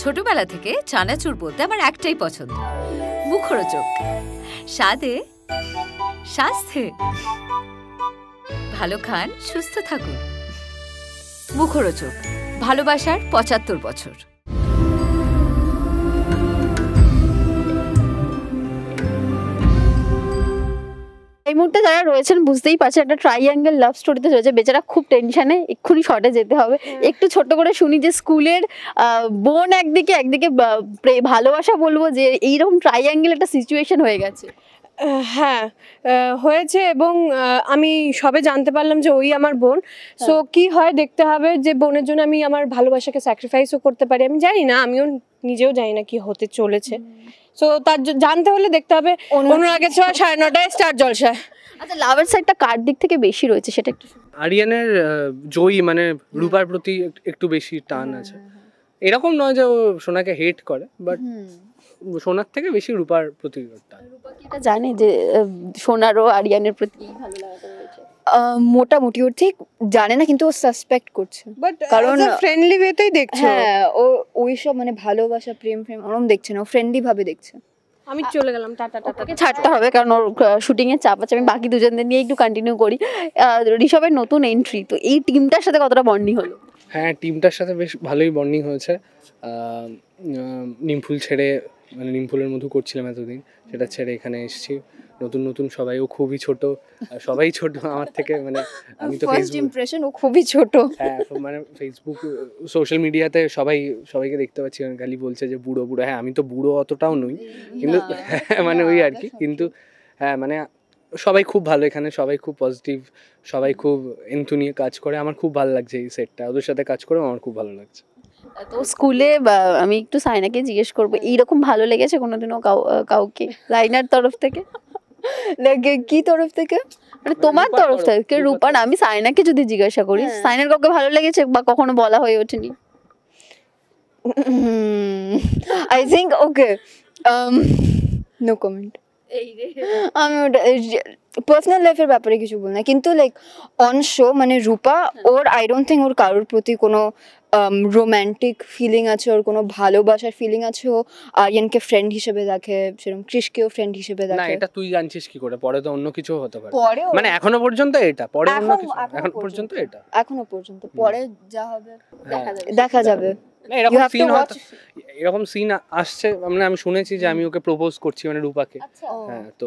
ছোটবেলা থেকে চানাচুর বলতে আমার একটাই পছন্দ, মুখরোচক, স্বাদে স্বাস্থ্যে। ভালো খান, সুস্থ থাকুন। মুখরোচক, ভালোবাসার ৭৫ বছর। এই মুহূর্তে যারা রয়েছেন বুঝতেই পারছেন একটা ট্রাইঅ্যাঙ্গেল লাভ স্টোরিতে রয়েছে, বেচারা খুব টেনশনে, এক্ষুনি শর্টে যেতে হবে। একটু ছোট্ট করে শুনি যে স্কুলের বোন একদিকে একদিকে ভালোবাসা বলবো যে এইরকম ট্রাইঅ্যাঙ্গেল একটা সিচুয়েশন হয়ে গেছে। হ্যাঁ হয়েছে, এবং আমি সবে জানতে পারলাম যে ওই আমার বোন। সো কি হয় দেখতে হবে যে বোনের জন্য আমি আমার ভালোবাসাকে স্যাক্রিফাইসও করতে পারি। আমি জানি না, আমিও নিজেও জানি না কি হতে চলেছে। সো তার জানতে হলে দেখতে হবে অনুরাগের ছোঁয়া ৯:৩০ স্টার জলসায়। আচ্ছা, লাভের সাইডটা কার দিক থেকে বেশি রয়েছে সেটা একটু। আরিয়ানের জয়ী মানে রূপার প্রতি একটু বেশি টান আছে। এরকম নয় যে ও সোনাকে হেট করে, বাট সোনার থেকে বেশি রূপার প্রতি টান। রূপা কি এটা জানে যে সোনারও আরিয়ানের প্রতি ভালো লাগা রয়েছে? মোটামুটি ওর ঠিক জানে না, কিন্তু ও সাসপেক্ট করছে, বাট কারণ ফ্রেন্ডলি ওয়েতেই দেখছে। হ্যাঁ, ও ওইসব মানে ভালোবাসা প্রেম ওরম দেখছে না, ও ফ্রেন্ডলি ভাবে দেখছে। আমি চলে গেলাম, টাটা টাটা। ছাড়তে হবে কারণ ওর শুটিং এর চাপ আছে। আমি বাকি দুজনদের নিয়ে একটু কন্টিনিউ করি। ঋষভের নতুন এন্ট্রি, তো এই টিমটার সাথে কতটা বন্ডিং হলো? হ্যাঁ, টিমটার সাথে বেশ ভালোই বন্ডিং হয়েছে। নিমফুল ছেড়ে, মানে নিমফুলের মধু করছিলাম এতদিন, সেটা ছেড়ে এখানে এসেছি। নতুন নতুন সবাই, ও খুবই ছোট, সবাই ছোট আমার থেকে। মানে আমি তো ফার্স্ট ইমপ্রেশন ও খুবই ছোট। হ্যাঁ, মানে ফেসবুক সোশ্যাল মিডিয়াতে সবাইকে দেখতে পাচ্ছি খালি বলছে যে বুড়ো বুড়ো। হ্যাঁ, আমি তো বুড়ো অতটাও নই, কিন্তু মানে ওই আর কি। কিন্তু হ্যাঁ, মানে সবাই খুব ভালো এখানে, সবাই খুব পজিটিভ, সবাই খুব এনথু নিয়ে কাজ করে। আমার খুব ভালো লাগছে এই সেটটা, ওদের সাথে কাজ করে আমার খুব ভালো লাগছে। তো স্কুলে আমি একটু সাইনাকে জিজ্ঞেস করবো, এইরকম ভালো লেগেছে কোনোদিনও কাউকে লাইনার তরফ থেকে? কি তরফ থেকে? মানে তোমার তরফ থেকে? রূপা না, আমি সাইনাকে যদি জিজ্ঞাসা করি, সাইনার কাউকে ভালো লেগেছে বা কখনো বলা হয়ে ওঠেনি? I think okay, no comment. আমি ওটা পার্সোনাল লাইফের ব্যাপারে কিছু বল না, কিন্তু লাইক অন শো মানে রূপা ওর আই ডোন্ট থিঙ্ক ওর কারোর প্রতি কোনো রোম্যান্টিক ফিলিং আছে, ওর কোনো ভালোবাসার ফিলিং আছে। ও আরিয়ানকে ফ্রেন্ড হিসেবে দেখে, সেরকম ক্রিশকেও ফ্রেন্ড হিসেবে দেখে। না, এটা তুই জানছিস কি করে? পরে তো অন্য কিছু হতে পারে। পরে মানে এখনো পর্যন্ত এটা, পরে অন্য কিছু। এখনো পর্যন্ত এটা, এখনো পর্যন্ত। পরে যা হবে দেখা যাবে। না, এরকম সিন আসছে, মানে আমি শুনেছি যে আমি ওকে প্রপোজ করছি, মানে রূপাকে। হ্যাঁ, তো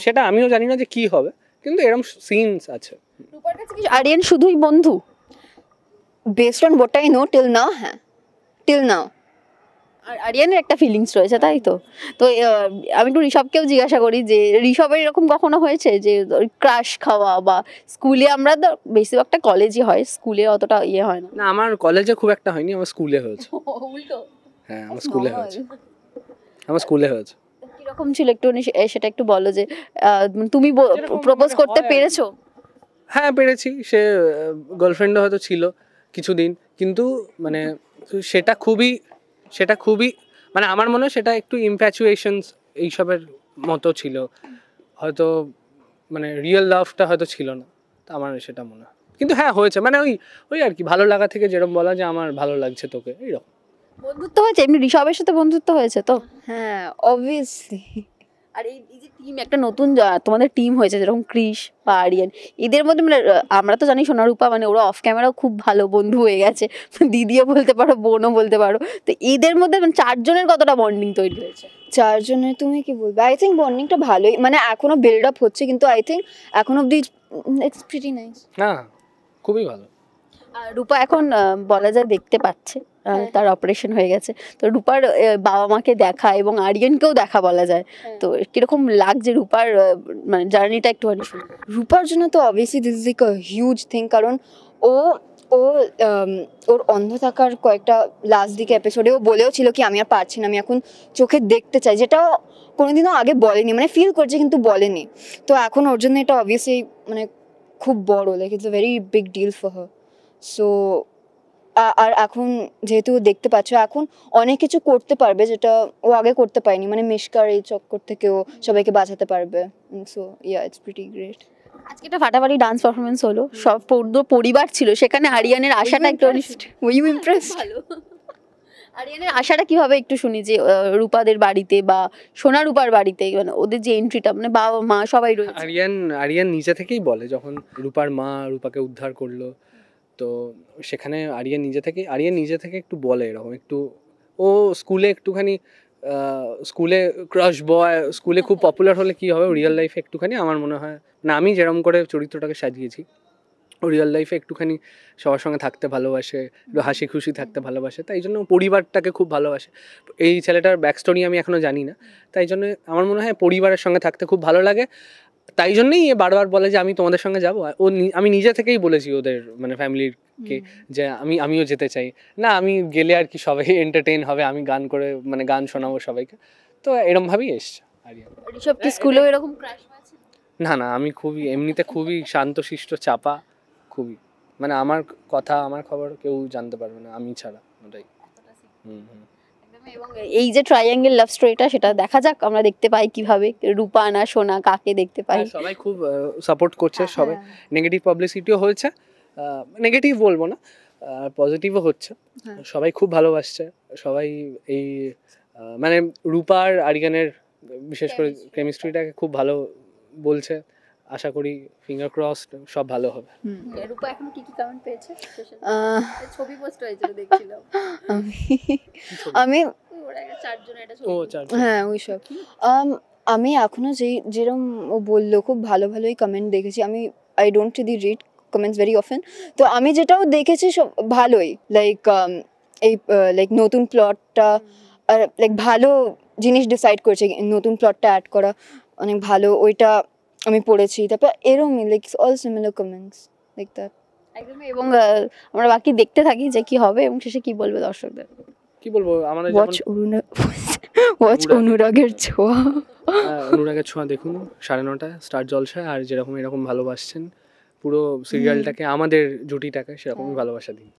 সেটা আমিও জানি না যে কি হবে, কিন্তু এরকম সিনস আছে। রূপার কাছে কি আরিয়ান শুধুই বন্ধু? Based on what I know till now, হ্যাঁ টিল নাও। আর আরিয়ানের একটা ফিলিংস রয়েছে, তাই তো? তো আমি একটু ঋষভকেও জিজ্ঞাসা করি যে ঋষভের এরকম কখনো হয়েছে যে ক্রাশ খাওয়া, বা স্কুলে আমরা তো বেশিরভাগটা কলেজই হয়, স্কুলে অতটা ইয়ে হয় না? না, আমার কলেজে খুব একটা হয়নি, আমার স্কুলে হয়েছে। উল্টো? হ্যাঁ, আমার স্কুলে হয়েছে, আমার স্কুলে হয়েছে। কিরকম ছিল একটু সেটা একটু বলো, যে তুমি প্রপোজ করতে পেরেছো? হ্যাঁ, পেরেছি। সে গার্লফ্রেন্ডও হয়তো ছিল কিছুদিন, কিন্তু মানে সেটা খুবই মানে আমার মনে হয় সেটা একটু ইনফ্যাচুয়েশনস এইসবের মতো ছিল হয়তো, মানে রিয়েল লাভটা হয়তো ছিল না, তা আমার সেটা মনে হয়। কিন্তু হ্যাঁ, হয়েছে, মানে ওই আর কি, ভালো লাগা থেকে যেরকম বলা যে আমার ভালো লাগছে তোকে, এইরকম। বন্ধুত্ব হয়েছে এমনি? ঋষভের সাথে বন্ধুত্ব হয়েছে তো? হ্যাঁ, অবভিয়াসলি। আর এই যে টিম, একটা নতুন তোমাদের টিম হয়েছে, যেরকম ক্রিশ বা আরিয়ান, এদের মধ্যে মানে আমরা তো জানি সোনারূপা মানে ওরা অফ ক্যামেরাও খুব ভালো বন্ধু হয়ে গেছে, দিদিও বলতে পারো, বোনও বলতে পারো। তো এদের মধ্যে মানে চারজনের কতটা বন্ডিং তৈরি হয়েছে? চারজনের তুমি কি বলবে? আই থিঙ্ক বন্ডিংটা ভালোই, মানে এখনো বিল্ড আপ হচ্ছে, কিন্তু আই থিঙ্ক এখন অব্দি ইটস প্রিটি নাইস। হ্যাঁ, খুবই ভালো। রূপা এখন বলা যায় দেখতে পাচ্ছে, তার অপারেশন হয়ে গেছে, তো রূপার বাবা মাকে দেখা এবং আরিয়ানকেও দেখা বলা যায়। তো কিরকম লাগছে রূপার মানে জার্নিটা একটুখানি শুনি। রূপার জন্য তো obviously this is like a huge thing, কারণ ওর অন্ধ থাকার কয়েকটা লাস্ট দিকে এপিসোডে ও বলেও ছিল কি আমি আর পারছি না, আমি এখন চোখে দেখতে চাই, যেটা কোনোদিনও আগে বলেনি, মানে ফিল করছে কিন্তু বলেনি। তো এখন ওর জন্য এটা অবভিয়াসলি মানে খুব বড়, like it's a very big deal for her. So আর এখন যেহেতু দেখতে পাচ্ছ, এখন অনেক কিছু করতে পারবে যেটা ও আগে করতে পারেনি, মানে মিশকার এই চক্কর থেকেও সবাইকে বাঁচাতে পারবে। So yeah, it's pretty great. আজকে একটা ফাটাফাটি ডান্স পারফরমেন্স হলো, সব পুরো পরিবার ছিল সেখানে, আরিয়ানের আশাটা একটু ইমপ্রেসড। ভালো। আরিয়ানের আশাটা কিভাবে একটু শুনি যে রূপাদের বাড়িতে বা সোনা রূপার বাড়িতে, মানে ওদের যে এন্ট্রিটা, মানে বাবা মা সবাই রয়েছে। আরিয়ান নিজে থেকেই বলে, যখন রূপার মা রূপাকে উদ্ধার করলো, তো সেখানে আরিয়ান নিজে থেকে একটু বলে এরকম একটু, ও স্কুলে একটুখানি স্কুলে ক্রাশ বয়, স্কুলে খুব পপুলার হলে কি হবে, রিয়েল লাইফে একটুখানি আমার মনে হয় না, আমি যেরকম করে চরিত্রটাকে সাজিয়েছি, রিয়েল লাইফে একটুখানি সবার সঙ্গে থাকতে ভালোবাসে, একটু হাসি খুশি থাকতে ভালোবাসে, তাই জন্য পরিবারটাকে খুব ভালোবাসে। এই ছেলেটার ব্যাক স্টোরি আমি এখনও জানি না, তাই জন্য আমার মনে হয় পরিবারের সঙ্গে থাকতে খুব ভালো লাগে, তাই জন্যই এ বারবার বলে যে আমি তোমাদের সঙ্গে যাবো। আমি নিজে থেকেই বলেছি ওদের মানে ফ্যামিলিরকে যে আমিও যেতে চাই, না আমি গেলে আর কি সবাই এন্টারটেইন হবে, আমি গান করে মানে গান শোনাবো সবাইকে, তো এরমভাবেই এসছে আরিয়ান। ঋষভ কি স্কুলেও এরকম ক্রাশ আছে? না আমি খুবই এমনিতে খুবই শান্তশিষ্ট, চাপা, খুবই মানে আমার কথা আমার খবর কেউ জানতে পারবে না আমি ছাড়া, ওটাই। এবং এই যে ট্রায়াঙ্গেল লাভ স্টোরিটা, সেটা দেখা যাক, আমরা দেখতে পাই কিভাবে রূপা না সোনা কাকে দেখতে পাই। সবাই খুব সাপোর্ট করছে, সবাই নেগেটিভ পাবলিসিটিও হয়েছে, নেগেটিভ বলবো না, পজিটিভও হচ্ছে, সবাই খুব ভালোবাসছে, সবাই এই মানে রূপার আরিয়ানের বিশেষ করে কেমিস্ট্রিটাকে খুব ভালো বলছে, আশা করি ফিঙ্গার ক্রসড সব ভালো হবে। রূপা এখন কি কমেন্ট পেয়েছে? ছবি পোস্ট হয়েছিল দেখছিলাম আমি ওরা চারজনের একটা ও ছবি। চার হ্যাঁ ওইসব আমি এখনো যেরকম ও বললো খুব ভালোই কমেন্ট দেখেছি আমি। I don't really read comments very often, তো আমি যেটাও দেখেছি সব ভালোই, লাইক এই লাইক নতুন প্লটটা আর লাইক ভালো জিনিস ডিসাইড করেছে, নতুন প্লটটা অ্যাড করা অনেক ভালো, ওইটা আমি পড়েছি। তারপর এরকমই like all similar comments like that. একদমই। এবং আমরা বাকি দেখতে থাকি যে কি হবে এবং শেষে কি বলবে দর্শকদের। কি বলবো, আমাদের ওয়াচ অনুরাগের ছোঁয়া। অনুরাগের ছোঁয়া দেখুন 9:30 স্টার জলসায়, আর যেরকম এরকম ভালোবাসছেন পুরো সিরিয়ালটাকে, আমাদের জুটিটাকে সেরকমই ভালোবাসা দিন।